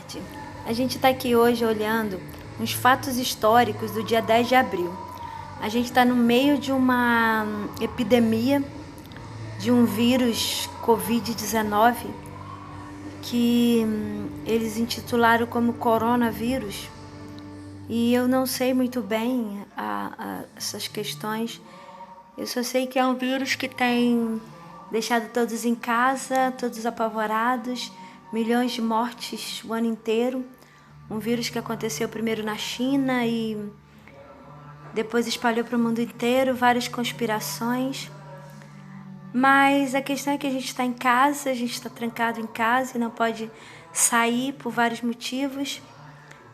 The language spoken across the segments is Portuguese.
tarde. A gente está aqui hoje olhando uns fatos históricos do dia 10 de abril. A gente está no meio de uma epidemia de um vírus Covid-19 que eles intitularam como coronavírus. E eu não sei muito bem essas questões. Eu só sei que é um vírus que tem deixado todos em casa, todos apavorados, milhões de mortes o ano inteiro. Um vírus que aconteceu primeiro na China e depois espalhou para o mundo inteiro, várias conspirações. Mas a questão é que a gente está em casa, a gente está trancado em casa e não pode sair por vários motivos.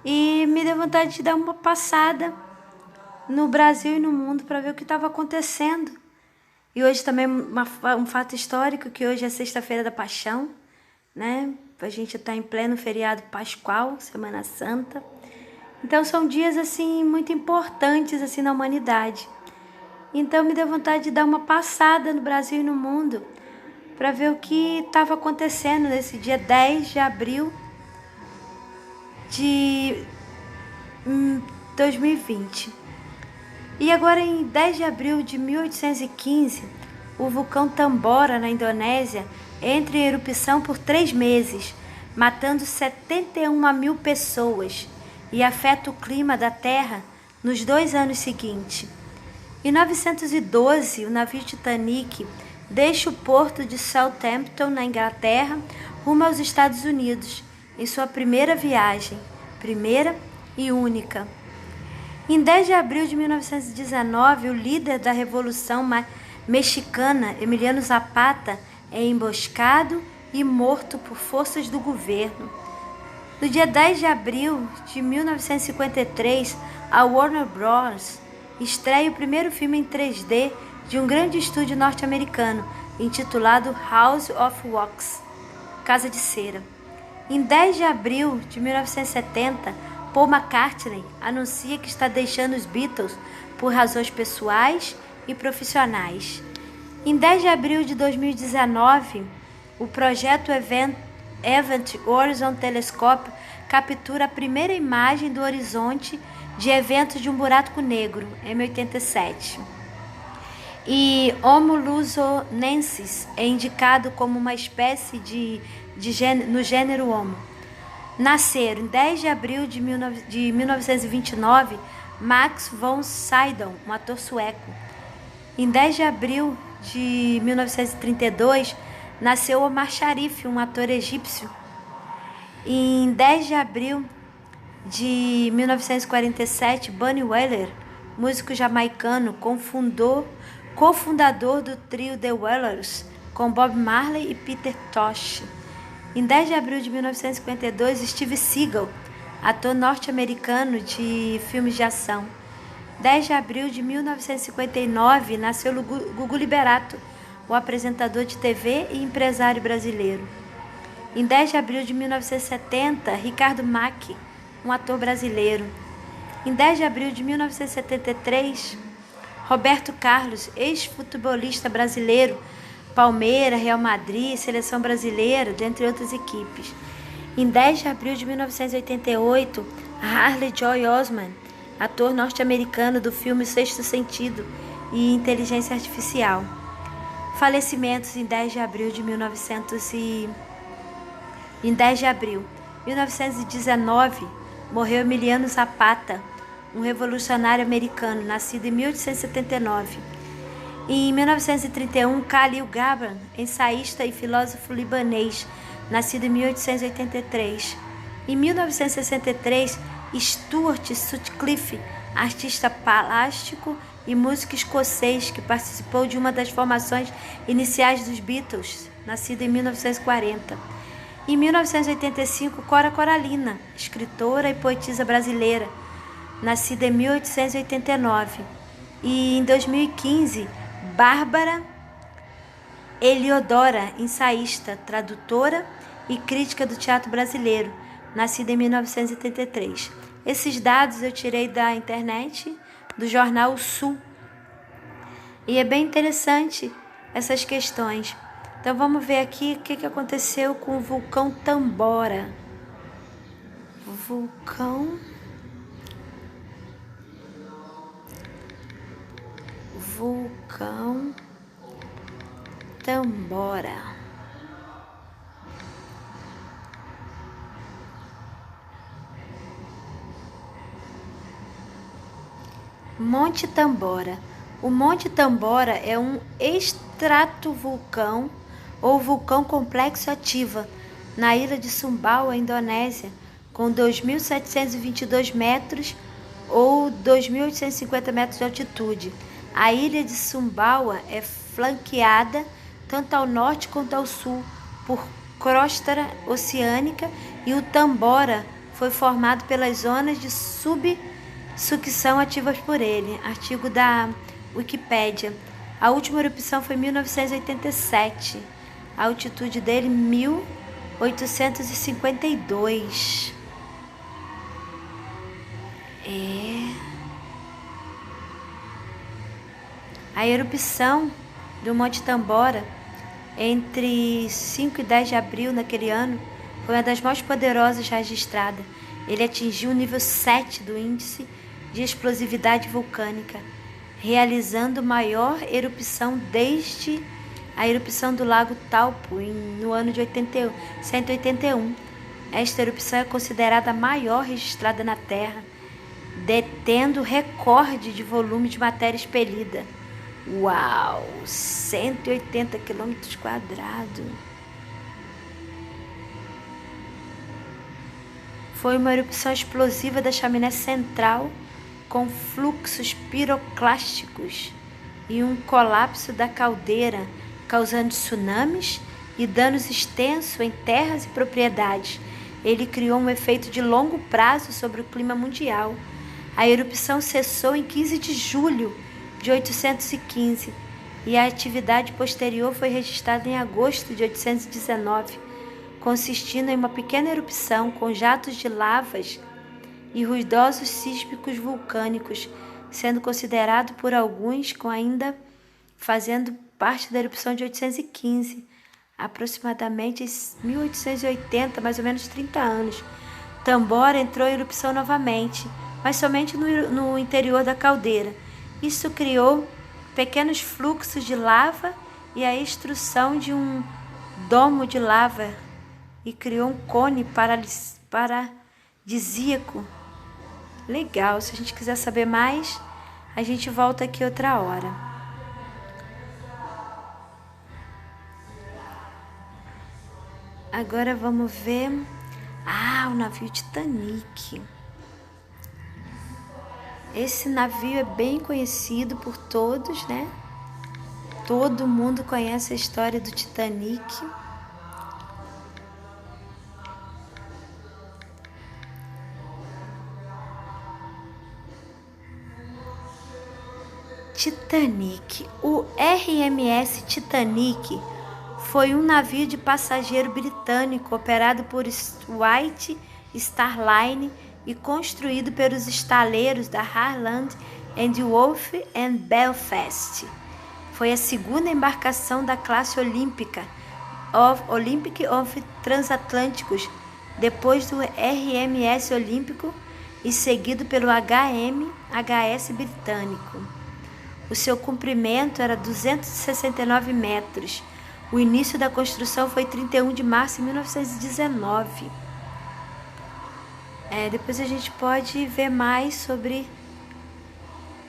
E me deu vontade de dar uma passada no Brasil e no mundo para ver o que estava acontecendo. E hoje também um fato histórico, que hoje é sexta-feira da Paixão, né? A gente está em pleno feriado pascual, Semana Santa. Então são dias assim muito importantes assim na humanidade. Então me deu vontade de dar uma passada no Brasil e no mundo para ver o que estava acontecendo nesse dia 10 de abril de 2020. E agora em 10 de abril de 1815, o vulcão Tambora, na Indonésia, entra em erupção por 3 meses, matando 71 mil pessoas e afeta o clima da Terra nos 2 anos seguintes. Em 912, o navio Titanic deixa o porto de Southampton, na Inglaterra, rumo aos Estados Unidos, em sua primeira viagem, primeira e única. Em 10 de abril de 1919, o líder da Revolução Mexicana, Emiliano Zapata, é emboscado e morto por forças do governo. No dia 10 de abril de 1953, a Warner Bros. Estreia o primeiro filme em 3D de um grande estúdio norte-americano, intitulado House of Wax, Casa de Cera. Em 10 de abril de 1970, Paul McCartney anuncia que está deixando os Beatles por razões pessoais e profissionais. Em 10 de abril de 2019, o projeto Event Horizon Telescope captura a primeira imagem do horizonte de eventos de um buraco negro, M87. E Homo luzonensis é indicado como uma espécie no gênero Homo. Nasceram em 10 de abril de 1929 Max von Sydow, um ator sueco. Em 10 de abril de 1932 nasceu Omar Sharif, um ator egípcio. Em 10 de abril de 1947, Bunny Wailer, músico jamaicano, cofundador do trio The Wailers, com Bob Marley e Peter Tosh. Em 10 de abril de 1952, Steve Seagal, ator norte-americano de filmes de ação. 10 de abril de 1959, nasceu Gugu Liberato, o apresentador de TV e empresário brasileiro. Em 10 de abril de 1970, Ricardo Mack, um ator brasileiro. Em 10 de abril de 1973, Roberto Carlos, ex-futebolista brasileiro, Palmeiras, Real Madrid, Seleção Brasileira, dentre outras equipes. Em 10 de abril de 1988, Harley Joy Osment, ator norte-americano do filme Sexto Sentido e Inteligência Artificial. Falecimentos em 10 de abril de 1919, morreu Emiliano Zapata, um revolucionário americano, nascido em 1879. Em 1931, Khalil Gibran, ensaísta e filósofo libanês, nascido em 1883. Em 1963, Stuart Sutcliffe, artista plástico e músico escocês que participou de uma das formações iniciais dos Beatles, nascido em 1940. Em 1985, Cora Coralina, escritora e poetisa brasileira, nascida em 1889. E em 2015, Bárbara Eliodora, ensaísta, tradutora e crítica do teatro brasileiro, nascida em 1983. Esses dados eu tirei da internet, do jornal O Sul. E é bem interessante essas questões. Então vamos ver aqui o que aconteceu com o vulcão Tambora. Vulcão Tambora. Monte Tambora. O Monte Tambora é um estratovulcão ou vulcão complexo ativo na ilha de Sumbawa, Indonésia, com 2.722 metros ou 2.850 metros de altitude. A ilha de Sumbawa é flanqueada tanto ao norte quanto ao sul por crosta oceânica e o Tambora foi formado pelas zonas de subsucção ativas por ele. Artigo da Wikipédia. A última erupção foi em 1987. A altitude dele 1.852. A erupção do Monte Tambora entre 5 e 10 de abril naquele ano foi uma das mais poderosas registradas. Ele atingiu o nível 7 do índice de explosividade vulcânica, realizando maior erupção desde a erupção do Lago Taupo no ano de 181. Esta erupção é considerada a maior registrada na Terra, detendo recorde de volume de matéria expelida. Uau! 180 quilômetros quadrados. Foi uma erupção explosiva da chaminé central com fluxos piroclásticos e um colapso da caldeira, causando tsunamis e danos extensos em terras e propriedades. Ele criou um efeito de longo prazo sobre o clima mundial. A erupção cessou em 15 de julho de 815 e a atividade posterior foi registrada em agosto de 819, consistindo em uma pequena erupção com jatos de lavas e ruidosos sísmicos vulcânicos, sendo considerado por alguns como ainda fazendo parte da erupção de 815, aproximadamente em 1880, mais ou menos 30 anos. Tambora entrou em erupção novamente, mas somente no interior da caldeira. Isso criou pequenos fluxos de lava e a extrusão de um domo de lava e criou um cone paradisíaco. Legal, se a gente quiser saber mais, a gente volta aqui outra hora. Agora vamos ver. O navio Titanic. Esse navio é bem conhecido por todos, né? Todo mundo conhece a história do Titanic. Titanic. O RMS Titanic foi um navio de passageiro britânico operado por White Star Line e construído pelos estaleiros da Harland and Wolff em Belfast. Foi a segunda embarcação da classe Olympic of Transatlânticos, depois do RMS Olímpico e seguido pelo HMHS britânico. O seu comprimento era 269 metros. O início da construção foi 31 de março de 1919. Depois a gente pode ver mais sobre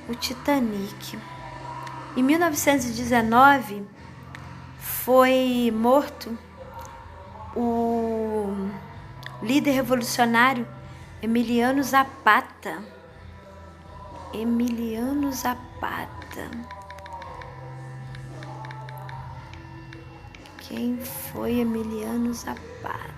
o Titanic. Em 1919, foi morto o líder revolucionário Emiliano Zapata. Quem foi Emiliano Zapata?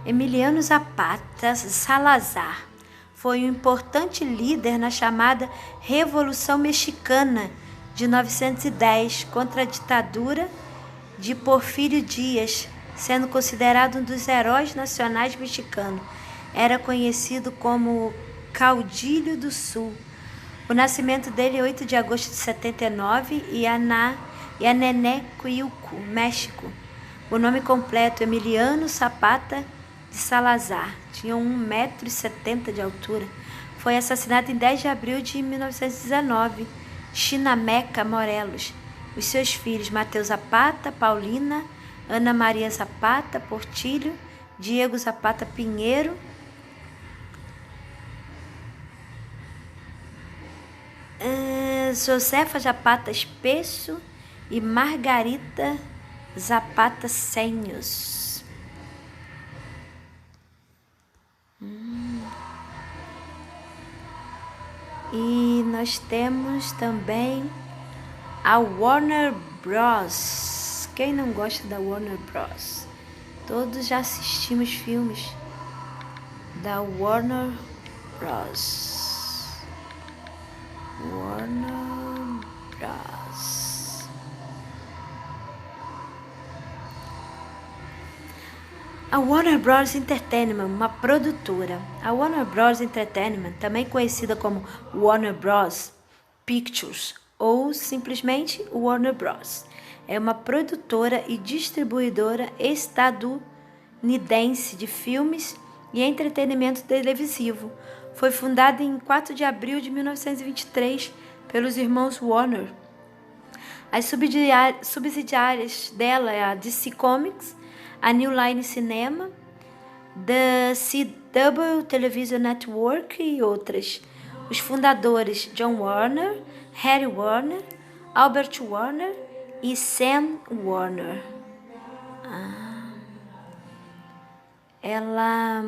Emiliano Zapata Salazar foi um importante líder na chamada Revolução Mexicana de 1910 contra a ditadura de Porfírio Dias, sendo considerado um dos heróis nacionais mexicanos. Era conhecido como Caudillo do Sul. O nascimento dele é 8 de agosto de 79 e Nenecuilco, México. O nome completo, Emiliano Zapata de Salazar, tinha 1,70 m de altura. Foi assassinado em 10 de abril de 1919, Chinameca, Morelos. Os seus filhos, Mateus Zapata, Paulina, Ana Maria Zapata, Portilho, Diego Zapata Pinheiro, Josefa Zapata Espesso e Margarita Zapata Senhos. E nós temos também a Warner Bros. Quem não gosta da Warner Bros? Todos já assistimos filmes da Warner Bros. Warner Bros. A Warner Bros. Entertainment, uma produtora. A Warner Bros. Entertainment, também conhecida como Warner Bros. Pictures ou simplesmente Warner Bros., é uma produtora e distribuidora estadunidense de filmes e entretenimento televisivo. Foi fundada em 4 de abril de 1923 pelos irmãos Warner. As subsidiárias dela é a DC Comics, a New Line Cinema, The CW Television Network e outras. Os fundadores John Warner, Harry Warner, Albert Warner e Sam Warner. Ela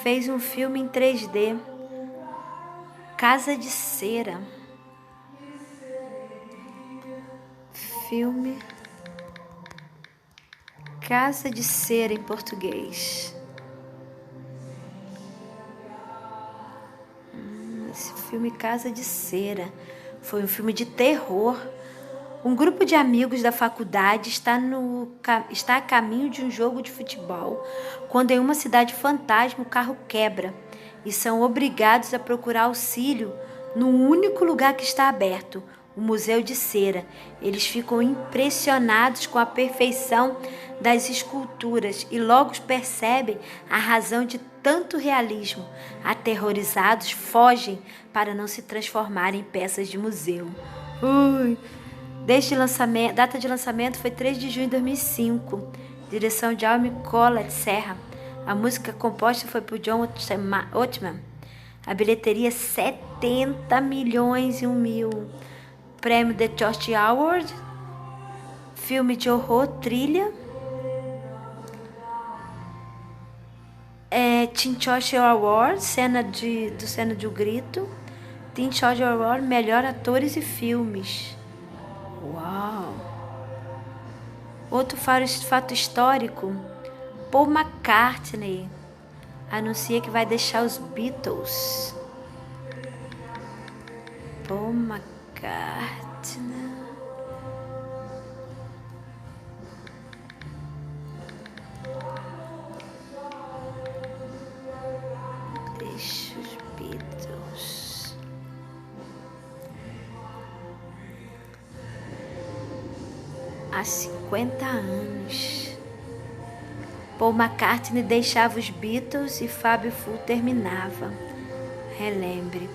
fez um filme em 3D, Casa de Cera. Filme Casa de Cera em português. Esse filme Casa de Cera foi um filme de terror. Um grupo de amigos da faculdade está a caminho de um jogo de futebol quando em uma cidade fantasma o carro quebra e são obrigados a procurar auxílio no único lugar que está aberto, o Museu de Cera. Eles ficam impressionados com a perfeição das esculturas e logo percebem a razão de tanto realismo. Aterrorizados, fogem para não se transformar em peças de museu. Data de lançamento foi 3 de junho de 2005. Direção de Alme Collet Serra. A música composta foi por John Ottman. A bilheteria 70 milhões e 1 mil. Prêmio The George Award. Filme de horror, trilha. Teen Choice Award, cena de O Grito. Teen Choice Award, melhor atores e filmes. Uau! Outro fato histórico, Paul McCartney anuncia que vai deixar os Beatles. Paul McCartney deixa os Beatles. Há 50 anos. Paul McCartney deixava os Beatles e Fábio Fu terminava. Relembre.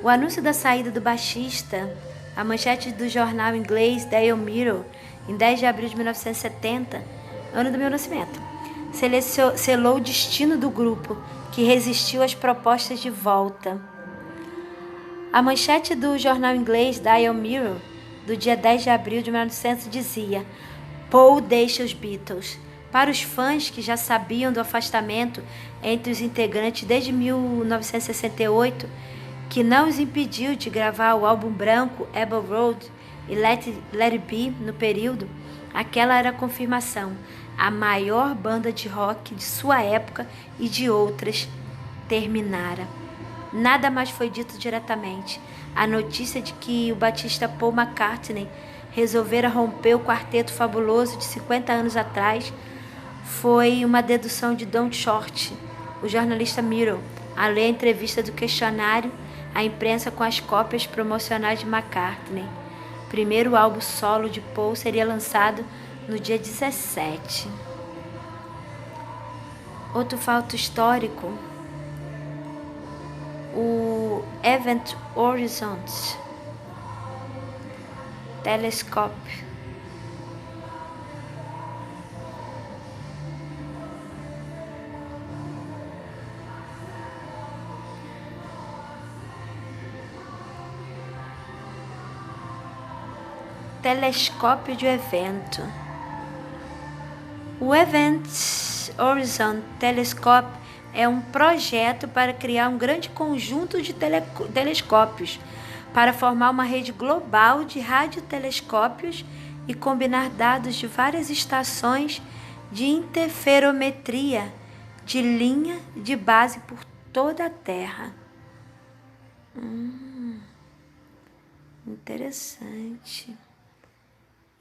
O anúncio da saída do baixista, a manchete do jornal inglês Daily Mirror, em 10 de abril de 1970, ano do meu nascimento, selou o destino do grupo, que resistiu às propostas de volta. A manchete do jornal inglês Daily Mirror, do dia 10 de abril de 1900, dizia: Paul deixa os Beatles. Para os fãs que já sabiam do afastamento entre os integrantes desde 1968, que não os impediu de gravar o álbum branco Abbey Road e Let It Be no período, aquela era a confirmação. A maior banda de rock de sua época e de outras terminara. Nada mais foi dito diretamente. A notícia de que o baixista Paul McCartney resolvera romper o quarteto fabuloso de 50 anos atrás foi uma dedução de Don Short, o jornalista Mirror, a ler a entrevista do questionário à imprensa com as cópias promocionais de McCartney. O primeiro álbum solo de Paul seria lançado no dia 17. Outro fato histórico, o Event Horizon Telescope telescópio de evento. O Event Horizon Telescope é um projeto para criar um grande conjunto de telescópios para formar uma rede global de radiotelescópios e combinar dados de várias estações de interferometria de linha de base por toda a Terra. Interessante.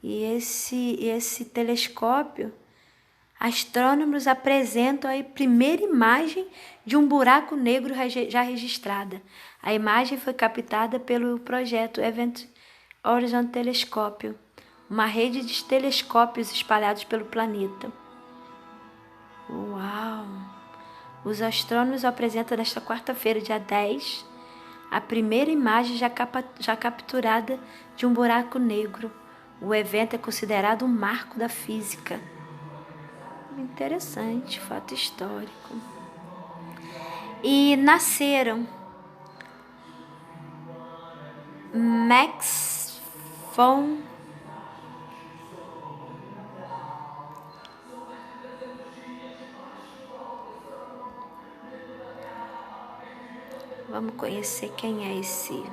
E esse telescópio, astrônomos apresentam a primeira imagem de um buraco negro já registrada. A imagem foi captada pelo projeto Event Horizon Telescope, uma rede de telescópios espalhados pelo planeta. Uau! Os astrônomos apresentam nesta quarta-feira, dia 10, a primeira imagem já capturada de um buraco negro. O evento é considerado um marco da física. Interessante, fato histórico. E nasceram Max von Vamos conhecer quem é esse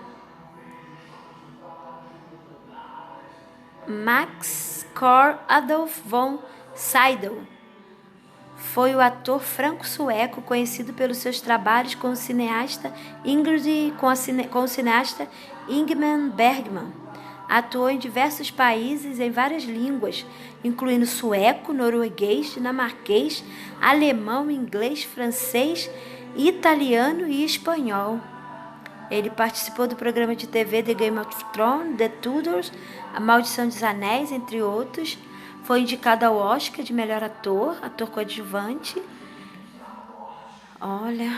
Max Cor Adolf von Sydow. Foi o ator franco-sueco conhecido pelos seus trabalhos com o cineasta Ingmar Bergman. Atuou em diversos países em várias línguas, incluindo sueco, norueguês, dinamarquês, alemão, inglês, francês, italiano e espanhol. Ele participou do programa de TV The Game of Thrones, The Tudors, A Maldição dos Anéis, entre outros. Foi indicado ao Oscar de melhor ator coadjuvante. Olha.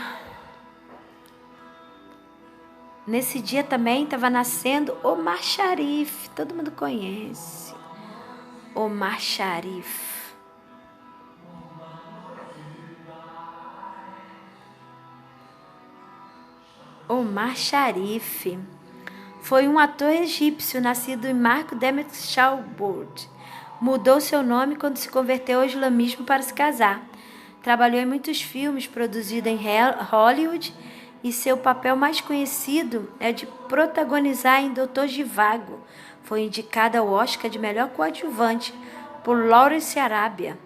Nesse dia também estava nascendo Omar Sharif. Todo mundo conhece. Omar Sharif. Omar Sharif foi um ator egípcio nascido em Marco Demet Shalboud. Mudou seu nome quando se converteu ao islamismo para se casar. Trabalhou em muitos filmes produzidos em Hollywood e seu papel mais conhecido é de protagonizar em Doutor Zhivago. Foi indicada ao Oscar de melhor coadjuvante por Lawrence Arabia.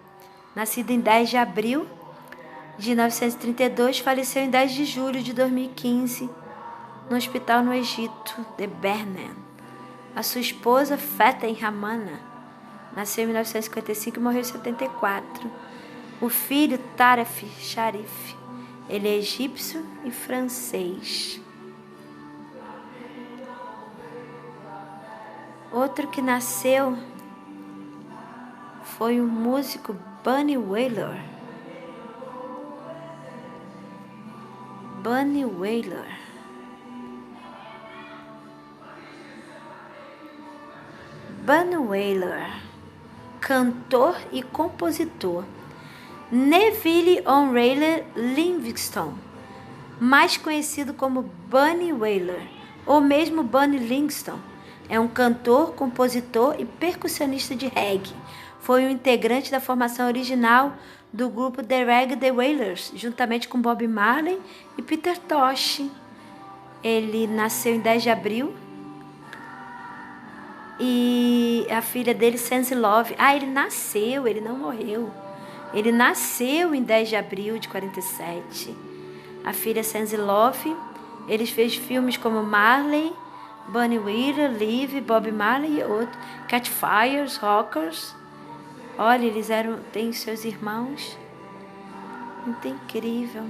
Nascido em 10 de abril de 1932, faleceu em 10 de julho de 2015 no hospital no Egito, de Bernen. A sua esposa, Faten Ramana, nasceu em 1955 e morreu em 74. O filho, Taref Sharif, ele é egípcio e francês. Outro que nasceu foi o músico Bunny Wailer. Bunny Wailer. Bunny Wailer, cantor e compositor. Neville O'Reilly Livingston, mais conhecido como Bunny Wailer, ou mesmo Bunny Livingston, é um cantor, compositor e percussionista de reggae. Foi um integrante da formação original do grupo The Reggae The Wailers, juntamente com Bob Marley e Peter Tosh. Ele nasceu em 10 de abril. E a filha dele, Sense Love. Ele nasceu, ele não morreu. Ele nasceu em 10 de abril de 47. A filha Sense Love. Eles fez filmes como Marley, Bunny Wailer, Liv, Bob Marley e outros. Catfires, Rockers. Olha, eles têm seus irmãos. Muito incrível.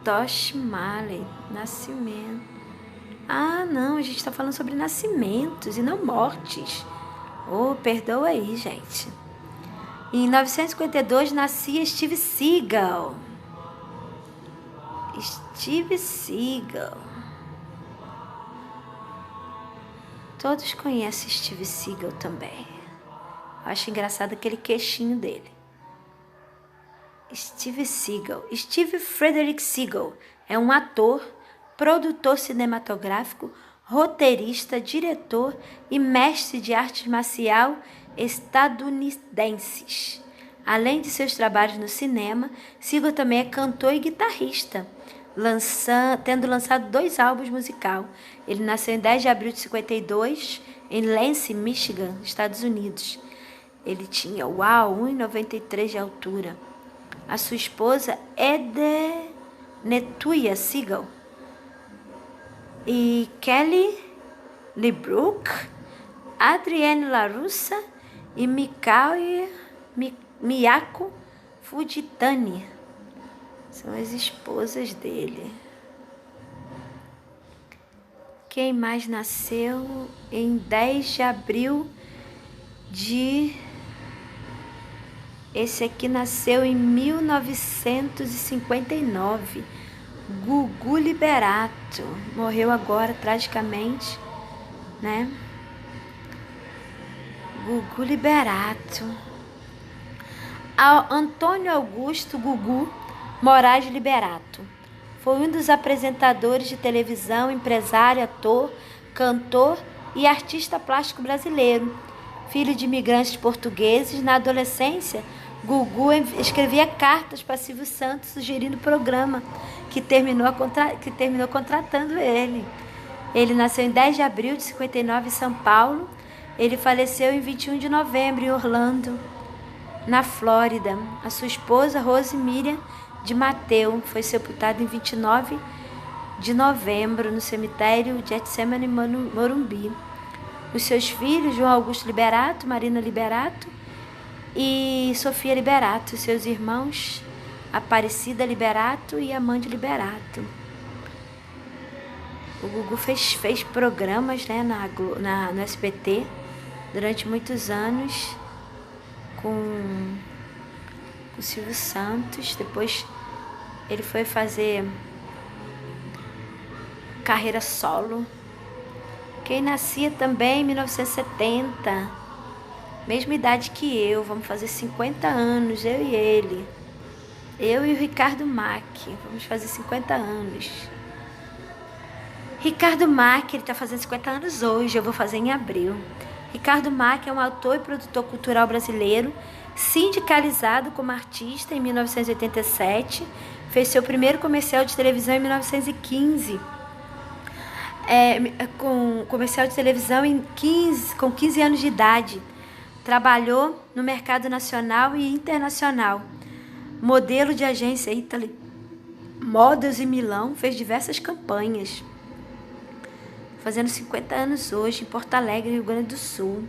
Tosh Marley, nascimento. Ah, não, a gente está falando sobre nascimentos e não mortes. Oh, perdoa aí, gente. Em 1952 nascia Steve Seagal. Steve Seagal. Todos conhecem Steve Seagal também. Acho engraçado aquele queixinho dele. Steve Seagal. Steve Frederick Seagal é um ator, produtor cinematográfico, roteirista, diretor e mestre de artes marcial estadunidenses. Além de seus trabalhos no cinema, Seagal também é cantor e guitarrista, tendo lançado 2 álbuns musicais. Ele nasceu em 10 de abril de 52, em Lansing, Michigan, Estados Unidos. Ele tinha, 1,93 de altura. A sua esposa é de Netuya Seagal. E Kelly LeBrook, Adrienne LaRussa e Miyako Fujitani são as esposas dele. Quem mais nasceu em 10 de abril de... Esse aqui nasceu em 1959. Gugu Liberato. Morreu agora, tragicamente, né? Gugu Liberato. Antônio Augusto Gugu Moraes Liberato. Foi um dos apresentadores de televisão, empresário, ator, cantor e artista plástico brasileiro. Filho de imigrantes portugueses, na adolescência, Gugu escrevia cartas para Silvio Santos sugerindo o programa, que terminou contratando ele. Ele nasceu em 10 de abril de 59 em São Paulo. Ele faleceu em 21 de novembro em Orlando, na Flórida. A sua esposa, Rose Miriam de Mateu, foi sepultada em 29 de novembro no cemitério Getsemane, Morumbi. Os seus filhos, João Augusto Liberato, Marina Liberato e Sofia Liberato. Seus irmãos, Aparecida Liberato e Amande Liberato. O Gugu fez programas, né, no SBT durante muitos anos com o Silvio Santos. Depois ele foi fazer carreira solo. Quem nascia também em 1970, mesma idade que eu, vamos fazer 50 anos, eu e ele. Eu e o Ricardo Mack, vamos fazer 50 anos. Ricardo Mack, ele está fazendo 50 anos hoje, eu vou fazer em abril. Ricardo Mack é um autor e produtor cultural brasileiro, sindicalizado como artista em 1987, fez seu primeiro comercial de televisão em 1915. Com comercial de televisão com 15 anos de idade. Trabalhou no mercado nacional e internacional. Modelo de agência Italy Models em Milão, fez diversas campanhas. Fazendo 50 anos hoje, em Porto Alegre, Rio Grande do Sul.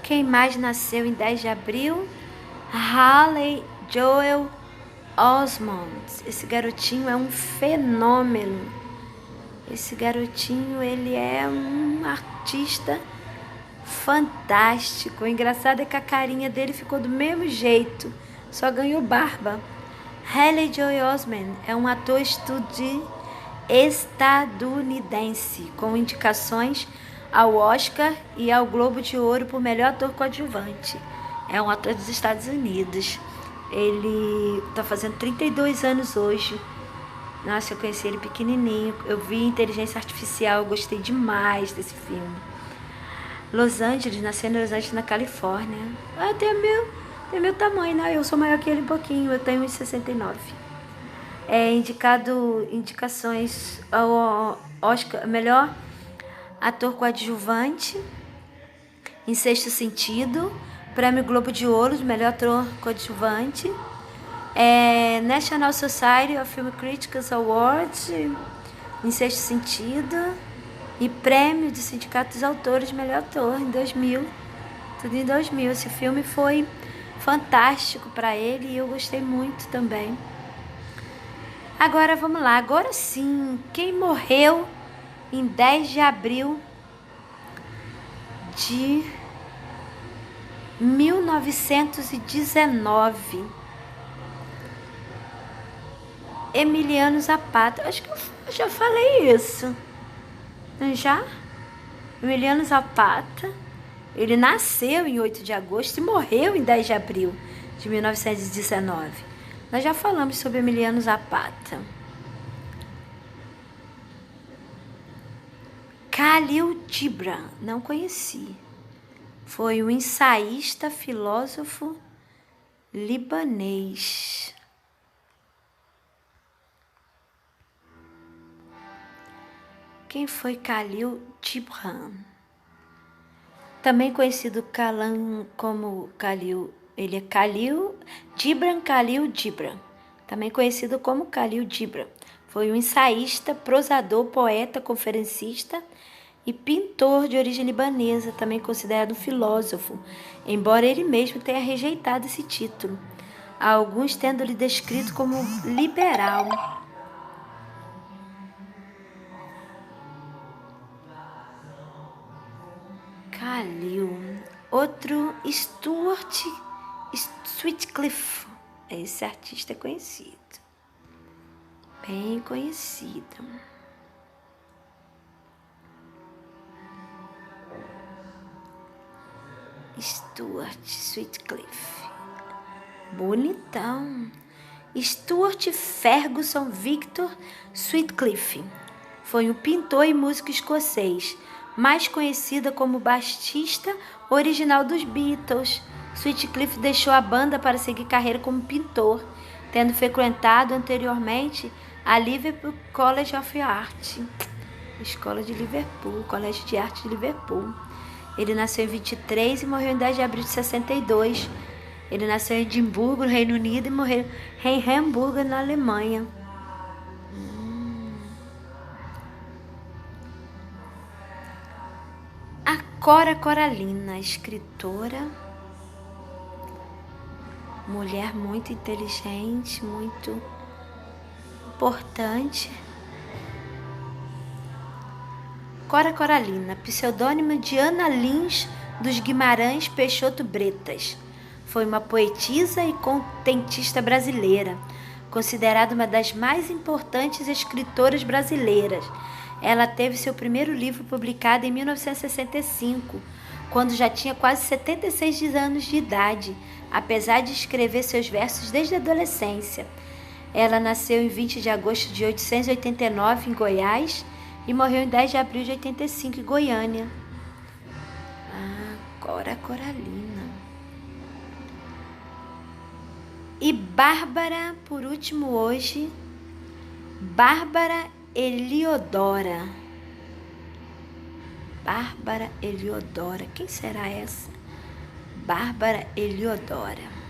Quem mais nasceu em 10 de abril? Haley Joel Osment. Esse garotinho é um fenômeno. Esse garotinho, ele é um artista fantástico. O engraçado é que a carinha dele ficou do mesmo jeito, só ganhou barba. Haley Joel Osment é um ator estadunidense com indicações ao Oscar e ao Globo de Ouro por melhor ator coadjuvante. É um ator dos Estados Unidos. Ele está fazendo 32 anos hoje. Nossa, eu conheci ele pequenininho. Eu vi Inteligência Artificial, eu gostei demais desse filme. Los Angeles, nasceu em Los Angeles, na Califórnia. Tem meu tamanho, né? Eu sou maior que ele um pouquinho, eu tenho 1,69. Indicações ao Oscar, melhor ator coadjuvante, em Sexto Sentido, Prêmio Globo de Ouro de melhor ator coadjuvante, National Society of Film Critics Awards, em Sexto Sentido, E prêmio do Sindicato dos Autores de Melhor Ator em 2000. Tudo em 2000. Esse filme foi fantástico para ele e eu gostei muito também. Agora vamos lá. Agora sim, quem morreu em 10 de abril de 1919? Emiliano Zapata. Acho que eu já falei isso. Não já? Emiliano Zapata. Ele nasceu em 8 de agosto e morreu em 10 de abril de 1919. Nós já falamos sobre Emiliano Zapata. Khalil Gibran, não conheci. Foi um ensaísta, filósofo libanês. Quem foi Khalil Gibran? Também conhecido como Khalil. Ele é Khalil Gibran. Também conhecido como Khalil Gibran. Foi um ensaísta, prosador, poeta, conferencista e pintor de origem libanesa, também considerado um filósofo, embora ele mesmo tenha rejeitado esse título, alguns tendo-lhe descrito como liberal. Khalil. Outro, Stuart Sutcliffe. Esse artista é conhecido. Bem conhecido. Stuart Sutcliffe. Bonitão. Stuart Ferguson Victor Sutcliffe. Foi um pintor e músico escocês, mais conhecida como baixista original dos Beatles. Sutcliffe deixou a banda para seguir carreira como pintor, tendo frequentado anteriormente a Liverpool College of Art, Escola de Liverpool, Colégio de Arte de Liverpool. Ele nasceu em 23 e morreu em 10 de abril de 62. Ele nasceu em Edimburgo, no Reino Unido, e morreu em Hamburgo, na Alemanha. A Cora Coralina, escritora, mulher muito inteligente, muito importante. Cora Coralina, pseudônimo de Ana Lins dos Guimarães Peixoto Bretas. Foi uma poetisa e contentista brasileira, considerada uma das mais importantes escritoras brasileiras. Ela teve seu primeiro livro publicado em 1965, quando já tinha quase 76 anos de idade, apesar de escrever seus versos desde a adolescência. Ela nasceu em 20 de agosto de 1889 em Goiás e morreu em 10 de abril de 85 em Goiânia. Cora Coralina. E Bárbara, por último hoje, Bárbara Eliodora. Bárbara Eliodora. Quem será essa? Bárbara Eliodora.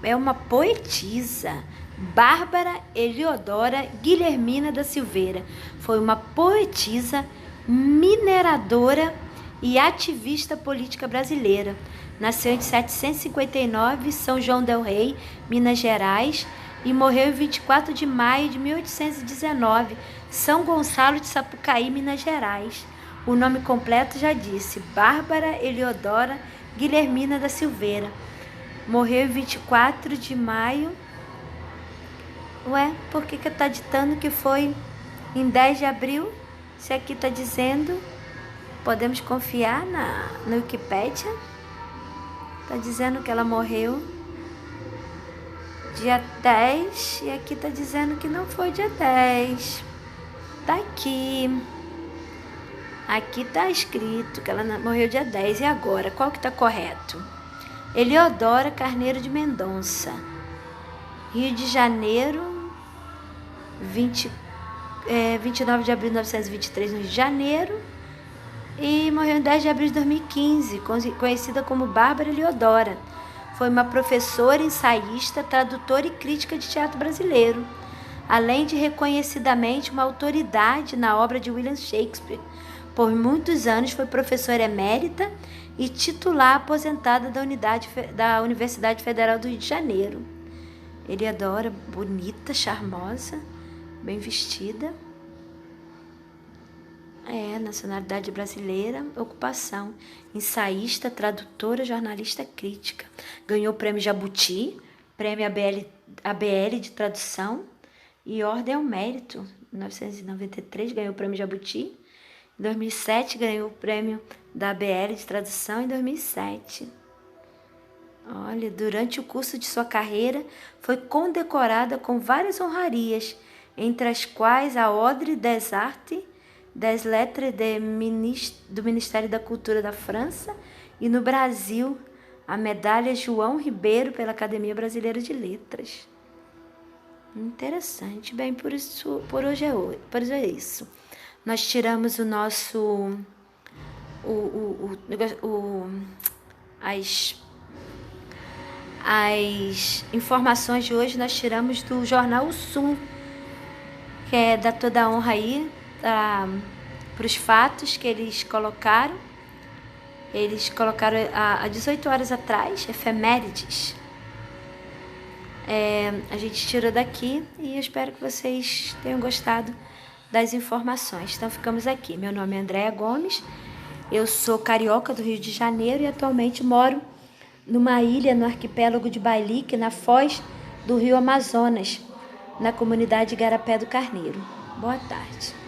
É uma poetisa. Bárbara Eliodora Guilhermina da Silveira. Foi uma poetisa, mineradora e ativista política brasileira. Nasceu em 759 em São João del Rei, Minas Gerais, e morreu em 24 de maio de 1819, São Gonçalo de Sapucaí, Minas Gerais. O nome completo já disse, Bárbara Eliodora Guilhermina da Silveira. Morreu em 24 de maio. Ué, por que está ditando que foi em 10 de abril? Se aqui está dizendo, podemos confiar no Wikipédia? Está dizendo que ela morreu dia 10 e aqui está dizendo que não foi dia 10. Tá aqui. Aqui está escrito que ela morreu dia 10. E agora, qual que está correto? Eliodora Carneiro de Mendonça. Rio de Janeiro, 29 de abril de 1923, no Rio de Janeiro. E morreu em 10 de abril de 2015, conhecida como Bárbara Eliodora. Foi uma professora, ensaísta, tradutora e crítica de teatro brasileiro. além de reconhecidamente uma autoridade na obra de William Shakespeare. Por muitos anos foi professora emérita e titular aposentada da Universidade Federal do Rio de Janeiro. Eliodora, bonita, charmosa, bem vestida. Nacionalidade brasileira, ocupação, ensaísta, tradutora, jornalista crítica. Ganhou o prêmio Jabuti, prêmio ABL de tradução e Ordem ao Mérito. Em 1993 ganhou o prêmio Jabuti. Em 2007 ganhou o prêmio da ABL de tradução em 2007. Olha, durante o curso de sua carreira foi condecorada com várias honrarias, entre as quais a Ordre des Arts des Lettres do Ministério da Cultura da França e no Brasil a medalha João Ribeiro pela Academia Brasileira de Letras. Interessante. Bem, por hoje é isso. Nós tiramos o nosso as informações de hoje nós tiramos do jornal O Sul, que é da toda a honra aí para os fatos que eles colocaram. Eles colocaram há 18 horas atrás, efemérides. A gente tirou daqui e eu espero que vocês tenham gostado das informações. Então ficamos aqui. Meu nome é Andréa Gomes, eu sou carioca do Rio de Janeiro e atualmente moro numa ilha no arquipélago de Bailique, na foz do rio Amazonas, na comunidade Igarapé do Carneiro. Boa tarde.